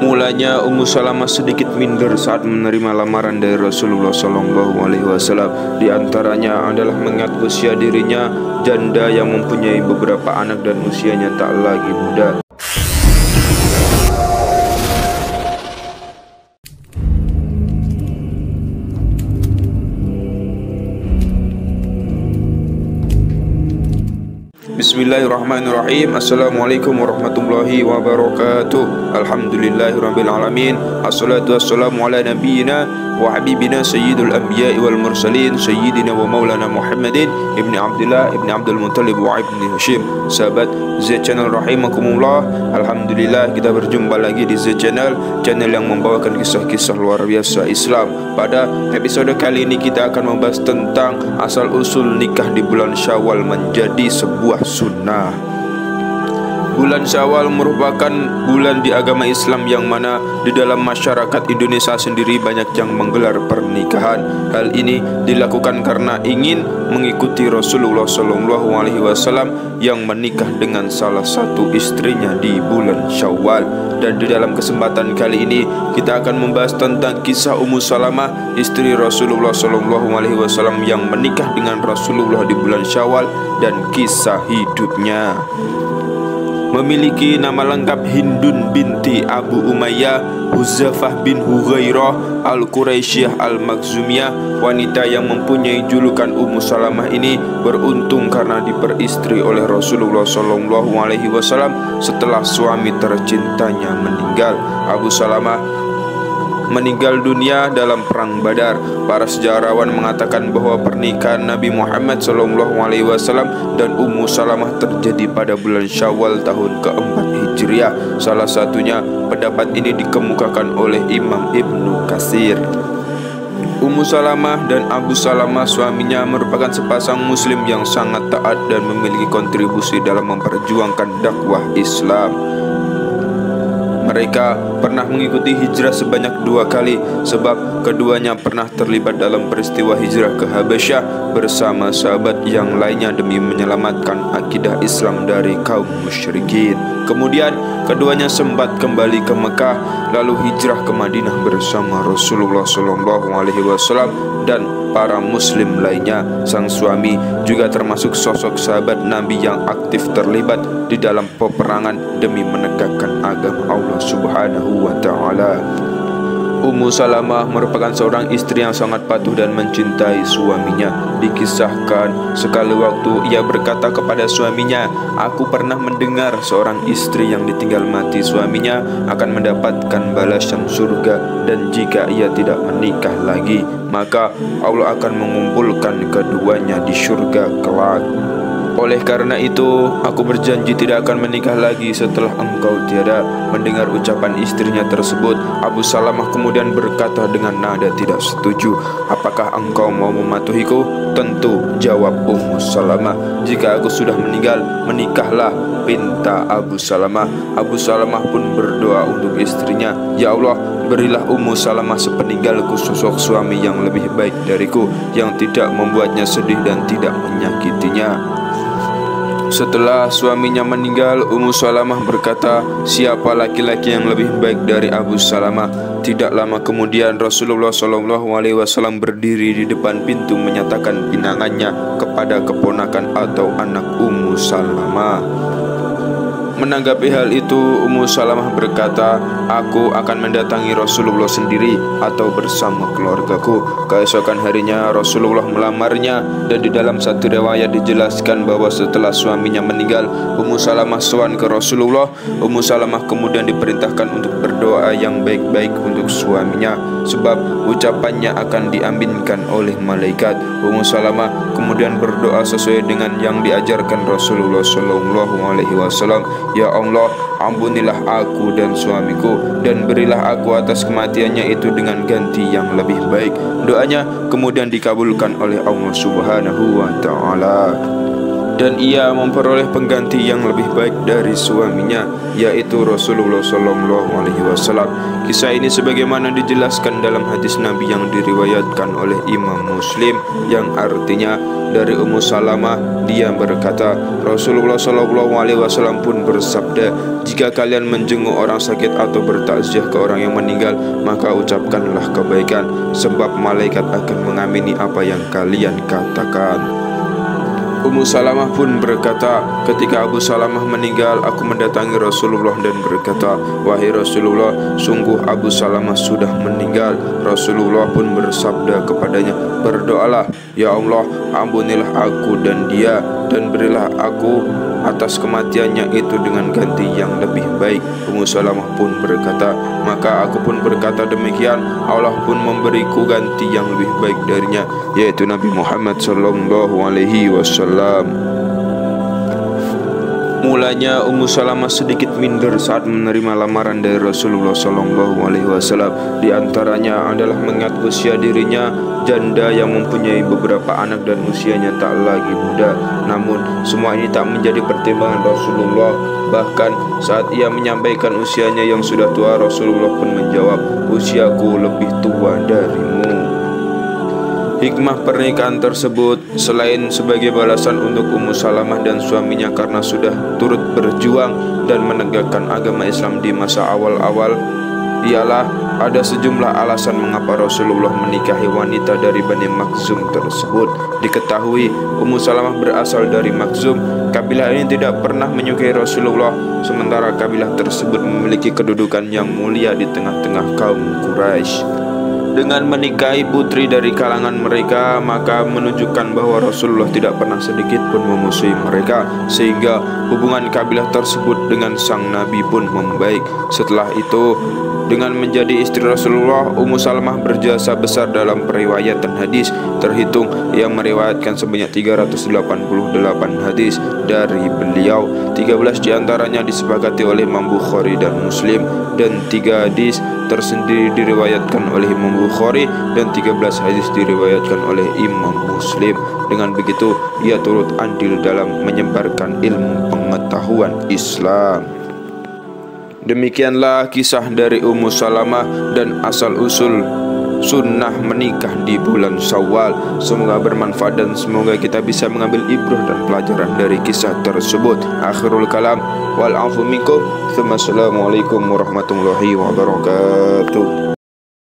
Mulanya Ummu Salamah sedikit minder saat menerima lamaran dari Rasulullah SAW. Di antaranya adalah mengingat usia dirinya janda yang mempunyai beberapa anak dan usianya tak lagi muda. Bismillahirrahmanirrahim. Assalamualaikum warahmatullahi wabarakatuh. Alhamdulillahirabbil alamin. Assalatu wassalamu ala nabiyyina wa habibina sayyidul anbiya'i wal mursalin sayyidina wa maulana Muhammadin ibni Abdullah ibni Abdul Muttalib wa ibni Hashim. Sahabat Z Channel rahimakumullah, alhamdulillah kita berjumpa lagi di Z Channel, channel yang membawakan kisah-kisah luar biasa Islam. Pada episode kali ini kita akan membahas tentang asal usul nikah di bulan Syawal menjadi sebuah sunnah. Bulan Syawal merupakan bulan di agama Islam yang mana di dalam masyarakat Indonesia sendiri banyak yang menggelar pernikahan. Hal ini dilakukan karena ingin mengikuti Rasulullah SAW yang menikah dengan salah satu istrinya di bulan Syawal. Dan di dalam kesempatan kali ini kita akan membahas tentang kisah Ummu Salamah, istri Rasulullah SAW yang menikah dengan Rasulullah di bulan Syawal dan kisah hidupnya. Memiliki nama lengkap Hindun binti Abu Umayyah Huzaifah bin Hughairah Al-Quraisyah Al-Makhzumiyah. Wanita yang mempunyai julukan Ummu Salamah ini beruntung karena diperistri oleh Rasulullah SAW setelah suami tercintanya meninggal. Abu Salamah meninggal dunia dalam perang Badar. Para sejarawan mengatakan bahwa pernikahan Nabi Muhammad SAW dan Ummu Salamah terjadi pada bulan Syawal tahun keempat Hijriah. Salah satunya pendapat ini dikemukakan oleh Imam Ibnu Katsir. Ummu Salamah dan Abu Salamah suaminya merupakan sepasang muslim yang sangat taat dan memiliki kontribusi dalam memperjuangkan dakwah Islam. Mereka pernah mengikuti hijrah sebanyak 2 kali, sebab keduanya pernah terlibat dalam peristiwa hijrah ke Habasyah bersama sahabat yang lainnya demi menyelamatkan akidah Islam dari kaum musyrikin. Kemudian keduanya sempat kembali ke Mekah, lalu hijrah ke Madinah bersama Rasulullah SAW dan para muslim lainnya. Sang suami juga termasuk sosok sahabat Nabi yang aktif terlibat di dalam peperangan demi menegakkan agama Allah Subhanahu wa ta'ala. Ummu Salamah merupakan seorang istri yang sangat patuh dan mencintai suaminya. Dikisahkan sekali waktu ia berkata kepada suaminya, "Aku pernah mendengar seorang istri yang ditinggal mati suaminya akan mendapatkan balasan surga, dan jika ia tidak menikah lagi, maka Allah akan mengumpulkan keduanya di surga kelak. Oleh karena itu, aku berjanji tidak akan menikah lagi setelah engkau tiada." Mendengar ucapan istrinya tersebut, Abu Salamah kemudian berkata dengan nada tidak setuju, "Apakah engkau mau mematuhiku?" "Tentu," jawab Ummu Salamah. "Jika aku sudah meninggal, menikahlah," pinta Abu Salamah. Abu Salamah pun berdoa untuk istrinya, "Ya Allah, berilah Ummu Salamah sepeninggalku sosok suami yang lebih baik dariku, yang tidak membuatnya sedih dan tidak menyakitinya." Setelah suaminya meninggal, Ummu Salamah berkata, "Siapa laki-laki yang lebih baik dari Abu Salamah?" Tidak lama kemudian Rasulullah SAW berdiri di depan pintu menyatakan pinangannya kepada keponakan atau anak Ummu Salamah. Menanggapi hal itu, Ummu Salamah berkata, "Aku akan mendatangi Rasulullah sendiri atau bersama keluargaku." Keesokan harinya Rasulullah melamarnya, dan di dalam satu riwayat dijelaskan bahwa setelah suaminya meninggal, Ummu Salamah sowan ke Rasulullah. Ummu Salamah kemudian diperintahkan untuk berdoa yang baik-baik untuk suaminya, sebab ucapannya akan diaminkan oleh malaikat. Ummu Salamah kemudian berdoa sesuai dengan yang diajarkan Rasulullah SAW. "Ya Allah, ampunilah aku dan suamiku, dan berilah aku atas kematiannya itu dengan ganti yang lebih baik." Doanya kemudian dikabulkan oleh Allah Subhanahu wa ta'ala, dan ia memperoleh pengganti yang lebih baik dari suaminya, yaitu Rasulullah SAW. Kisah ini sebagaimana dijelaskan dalam hadis Nabi yang diriwayatkan oleh Imam Muslim, yang artinya, dari Ummu Salamah, dia berkata, Rasulullah SAW pun bersabda, jika kalian menjenguk orang sakit atau bertakziah ke orang yang meninggal, maka ucapkanlah kebaikan, sebab malaikat akan mengamini apa yang kalian katakan. Ummu Salamah pun berkata, ketika Abu Salamah meninggal, aku mendatangi Rasulullah dan berkata, wahai Rasulullah, sungguh Abu Salamah sudah meninggal. Rasulullah pun bersabda kepadanya, berdoalah, ya Allah, ampunilah aku dan dia, dan berilah aku atas kematiannya itu dengan ganti yang lebih baik. Ummu Salamah pun berkata, maka aku pun berkata demikian, Allah pun memberiku ganti yang lebih baik darinya, yaitu Nabi Muhammad SAW. Mulanya Ummu Salamah sedikit minder saat menerima lamaran dari Rasulullah SAW. Di antaranya adalah mengingat usia dirinya janda yang mempunyai beberapa anak dan usianya tak lagi muda. Namun semua ini tak menjadi pertimbangan Rasulullah. Bahkan saat ia menyampaikan usianya yang sudah tua, Rasulullah pun menjawab, usiaku lebih tua darimu. Hikmah pernikahan tersebut selain sebagai balasan untuk Ummu Salamah dan suaminya karena sudah turut berjuang dan menegakkan agama Islam di masa awal-awal, ialah ada sejumlah alasan mengapa Rasulullah menikahi wanita dari Bani Makhzum tersebut. Diketahui Ummu Salamah berasal dari Makhzum. Kabilah ini tidak pernah menyukai Rasulullah, sementara kabilah tersebut memiliki kedudukan yang mulia di tengah-tengah kaum Quraisy. Dengan menikahi putri dari kalangan mereka, maka menunjukkan bahwa Rasulullah tidak pernah sedikit pun memusuhi mereka, sehingga hubungan kabilah tersebut dengan sang Nabi pun membaik. Setelah itu, dengan menjadi istri Rasulullah, Ummu Salamah berjasa besar dalam periwayatan hadis. Terhitung yang meriwayatkan sebanyak 388 hadis dari beliau. 13 diantaranya disepakati oleh Imam Bukhari dan Muslim, dan 3 hadis tersendiri diriwayatkan oleh Imam Bukhari, dan 13 hadis diriwayatkan oleh Imam Muslim. Dengan begitu, ia turut andil dalam menyebarkan ilmu pengetahuan Islam. Demikianlah kisah dari Ummu Salamah dan asal-usul sunnah menikah di bulan Syawal. Semoga bermanfaat dan semoga kita bisa mengambil ibrah dan pelajaran dari kisah tersebut. Akhirul kalam, wal afu minkum. Assalamualaikum warahmatullahi wabarakatuh.